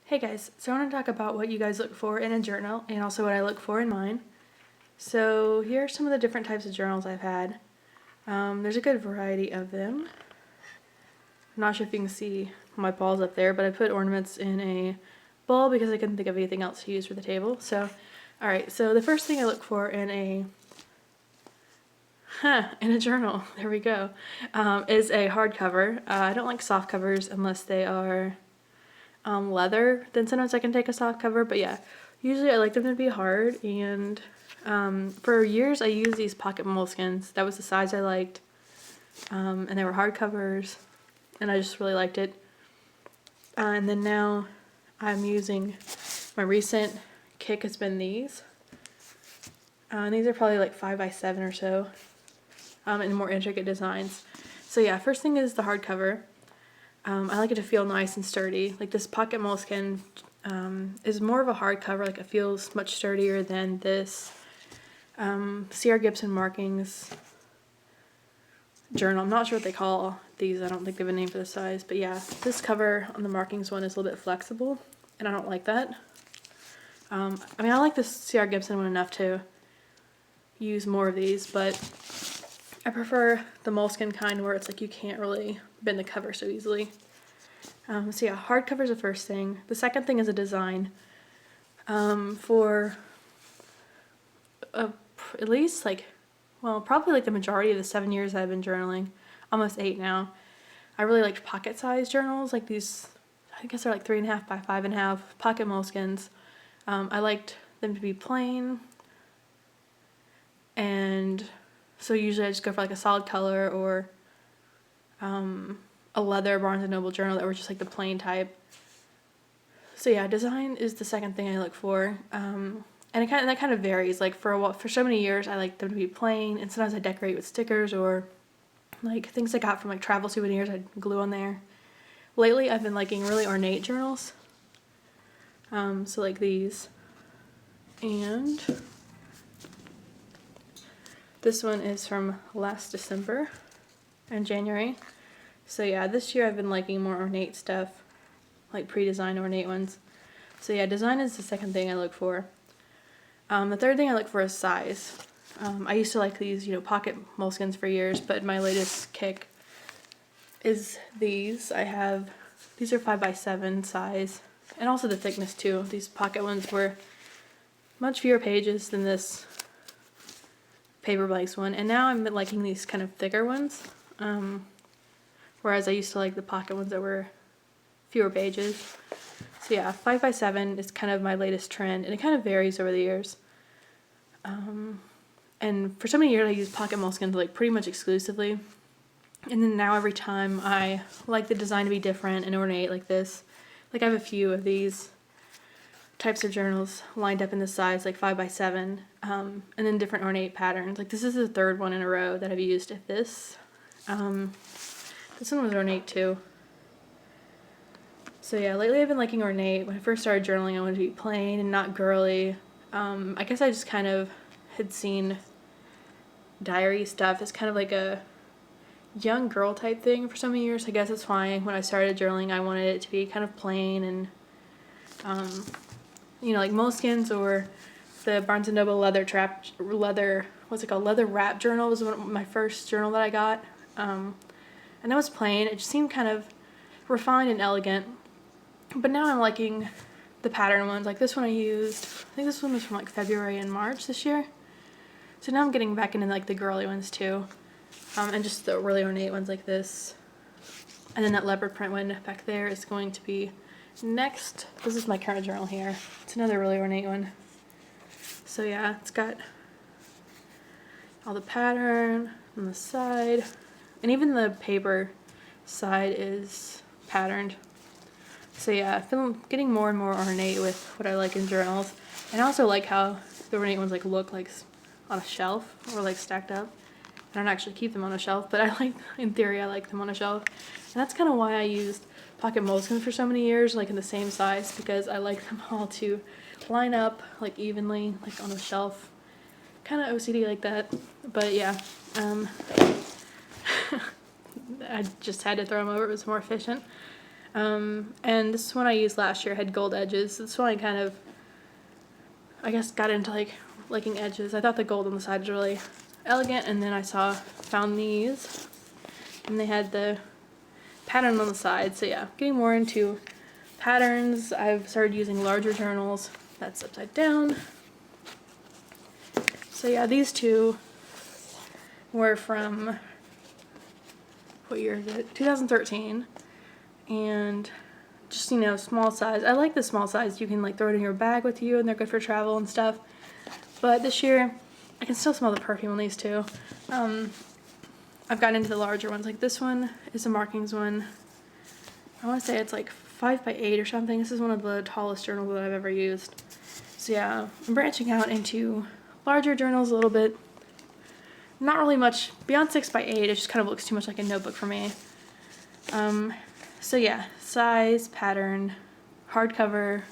Hey guys, so I want to talk about what you guys look for in a journal and also what I look for in mine. So here are some of the different types of journals I've had. There's a good variety of them. I'm not sure if you can see my balls up there, but I put ornaments in a bowl because I couldn't think of anything else to use for the table. So, alright, so the first thing I look for in a journal, there we go, is a hardcover. I don't like soft covers unless they are leather. Then sometimes I can take a soft cover, but yeah, usually I like them to be hard. And for years I used these pocket moleskins. That was the size I liked, and they were hard covers, and I just really liked it. And then now I'm using, my recent kick has been these. And these are probably like 5x7 or so, and more intricate designs. So yeah, first thing is the hardcover. I like it to feel nice and sturdy. Like this pocket moleskin is more of a hardcover. Like it feels much sturdier than this C.R. Gibson markings journal. I'm not sure what they call these. I don't think they have a name for the size. But yeah, this cover on the markings one is a little bit flexible, and I don't like that. I mean, I like the C.R. Gibson one enough to use more of these, but I prefer the moleskin kind where it's like you can't really bend the cover so easily. So yeah, hardcover is the first thing. The second thing is a design. For at least probably like the majority of the 7 years I've been journaling, almost 8 now, I really liked pocket size journals, like these, I guess they're like 3.5 by 5.5 pocket moleskins. I liked them to be plain, and so usually I just go for like a solid color or a leather Barnes & Noble journal that were just like the plain type. So yeah, design is the second thing I look for. And that kind of varies. Like for so many years I like them to be plain, and sometimes I decorate with stickers or like things I got from like travel souvenirs I'd glue on there. Lately I've been liking really ornate journals. So like these. And this one is from last December and January. So yeah, this year I've been liking more ornate stuff, like pre-designed ornate ones. So yeah, design is the second thing I look for. The third thing I look for is size. I used to like these, pocket moleskins for years, but my latest kick is these. These are 5x7 size, and also the thickness too. These pocket ones were much fewer pages than this paper blanks one, and now I'm liking these kind of thicker ones, whereas I used to like the pocket ones that were fewer pages. So yeah, 5x7 is kind of my latest trend, and it kind of varies over the years. And for so many years I used pocket moleskins like pretty much exclusively, and then now every time I like the design to be different and ornate like this. Like I have a few of these types of journals lined up in the size like 5x7, and then different ornate patterns. Like this is the third one in a row that I've used of this. This one was ornate too. So yeah, lately I've been liking ornate. When I first started journaling I wanted to be plain and not girly. I guess I just kind of had seen diary stuff as kind of like a young girl type thing for so many years. I guess that's why when I started journaling I wanted it to be kind of plain and like moleskins, or the Barnes & Noble leather wrap journal was my first journal that I got. And that was plain. It just seemed kind of refined and elegant. But now I'm liking the pattern ones. Like this one I used, I think this one was from like February and March this year. So now I'm getting back into like the girly ones too. And just the really ornate ones like this. And then that leopard print one back there is going to be next. This is my current journal here. It's another really ornate one. So yeah, it's got all the pattern on the side, and even the paper side is patterned. So yeah, I feel I'm getting more and more ornate with what I like in journals. And I also like how the ornate ones look like on a shelf or like stacked up. I don't actually keep them on a shelf, but in theory I like them on a shelf. And that's kind of why I used pocket moleskins for so many years, like in the same size, because I like them all to line up like evenly, like on a shelf. Kind of OCD like that, but yeah. I just had to throw them over. It was more efficient. And this one I used last year had gold edges. This one I kind of, I guess, got into like liking edges. I thought the gold on the side was really elegant, and then I found these, and they had the pattern on the side. So yeah, getting more into patterns. I've started using larger journals. That's upside down. So yeah, these two were from, what year is it? 2013. And just, you know, small size. I like the small size. You can like throw it in your bag with you, and they're good for travel and stuff. But this year, I can still smell the perfume on these two. I've gotten into the larger ones. Like this one is a markings one. I want to say it's like 5 by 8 or something. This is one of the tallest journals that I've ever used. So yeah, I'm branching out into larger journals a little bit. Not really much beyond 6 by 8. It just kind of looks too much like a notebook for me. So yeah, size, pattern, hardcover.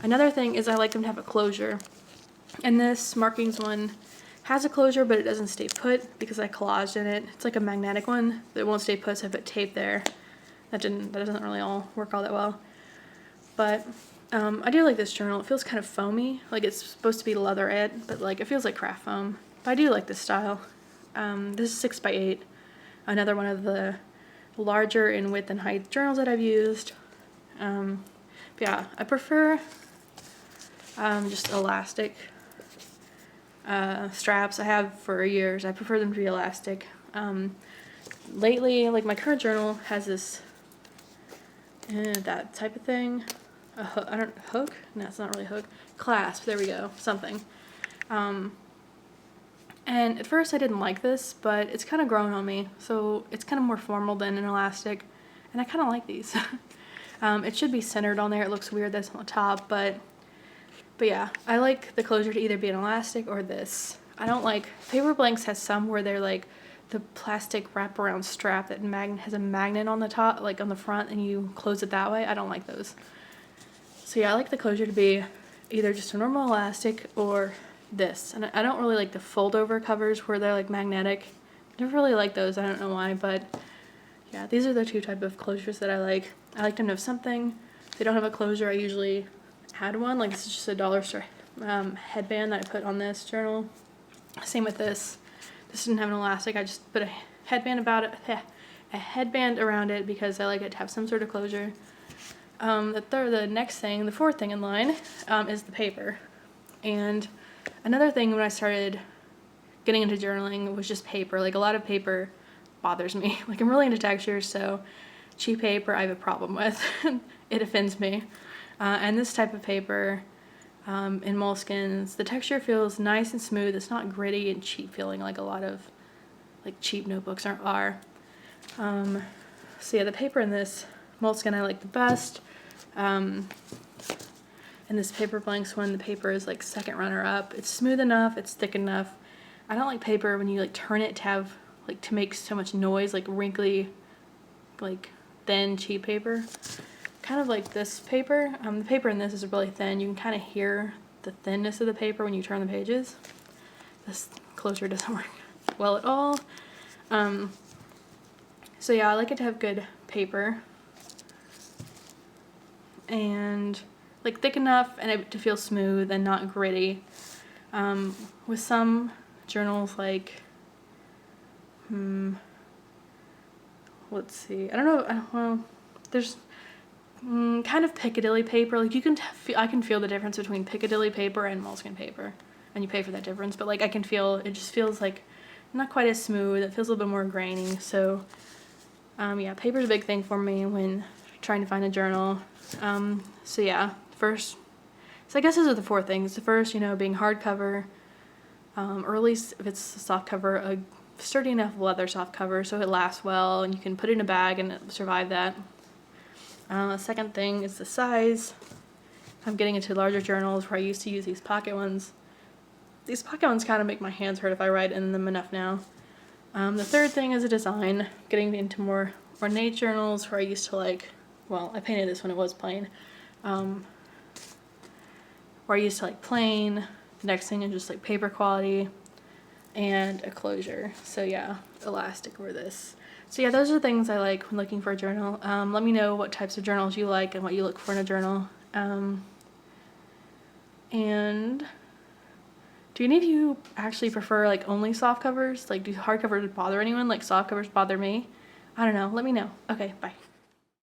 Another thing is I like them to have a closure. And this markings one has a closure, but it doesn't stay put because I collaged in it. It's like a magnetic one that won't stay put, so I put tape there. That doesn't really work all that well. But I do like this journal. It feels kind of foamy, like it's supposed to be leatherette, but like it feels like craft foam. But I do like this style. This is 6 by 8. Another one of the larger in width and height journals that I've used. But yeah, I prefer just elastic straps. I have for years. I prefer them to be elastic. Lately, like my current journal has this that type of thing. Hook? No, it's not really a hook. Clasp. There we go. Something. And at first I didn't like this, but it's kind of grown on me. So it's kind of more formal than an elastic, and I kind of like these. It should be centered on there. It looks weird that it's on the top, but yeah, I like the closure to either be an elastic or this. I don't like, Paper Blanks has some where they're like the plastic wraparound strap that has a magnet on the top, like on the front, and you close it that way. I don't like those. So yeah, I like the closure to be either just a normal elastic or this. And I don't really like the fold over covers where they're like magnetic. I never really like those. I don't know why, but yeah, these are the two type of closures that I like. I like them to have something. If they don't have a closure, I usually add one. Like this is just a dollar store headband that I put on this journal. Same with this. This didn't have an elastic. I just put a headband around it because I like it to have some sort of closure. The fourth thing in line is the paper. And another thing when I started getting into journaling was just paper. Like a lot of paper bothers me. Like I'm really into textures, so cheap paper I have a problem with. It offends me. And this type of paper in moleskins, the texture feels nice and smooth. It's not gritty and cheap feeling like a lot of like cheap notebooks are. So yeah, the paper in this moleskin I like the best. And this Paper Blanks one, the paper is like second runner up. It's smooth enough, it's thick enough. I don't like paper when you like turn it to have like to make so much noise, like wrinkly, like thin cheap paper. Kind of like this paper. The paper in this is really thin. You can kind of hear the thinness of the paper when you turn the pages. This closure doesn't work well at all. So yeah, I like it to have good paper and like thick enough and it to feel smooth and not gritty. With some journals like, let's see, I don't know, well, there's kind of Piccadilly paper. Like you can, I can feel the difference between Piccadilly paper and moleskin paper, and you pay for that difference. But like I can feel, it just feels like not quite as smooth. It feels a little bit more grainy. So yeah, paper's a big thing for me when trying to find a journal. So yeah, first, so I guess those are the four things. The first, you know, being hardcover, or at least if it's a soft cover, a sturdy enough leather soft cover so it lasts well and you can put it in a bag and it'll survive that. The second thing is the size. I'm getting into larger journals where I used to use these pocket ones. These pocket ones kind of make my hands hurt if I write in them enough now. The third thing is a design. Getting into more ornate journals where I used to like, well, I painted this when it was plain. Where I used to like plain. The next thing is just like paper quality and a closure. So yeah, elastic or this. So yeah, those are the things I like when looking for a journal. Let me know what types of journals you like and what you look for in a journal. And do any of you actually prefer like only soft covers? Like, do hardcovers bother anyone? Like, soft covers bother me? I don't know. Let me know. Okay, bye.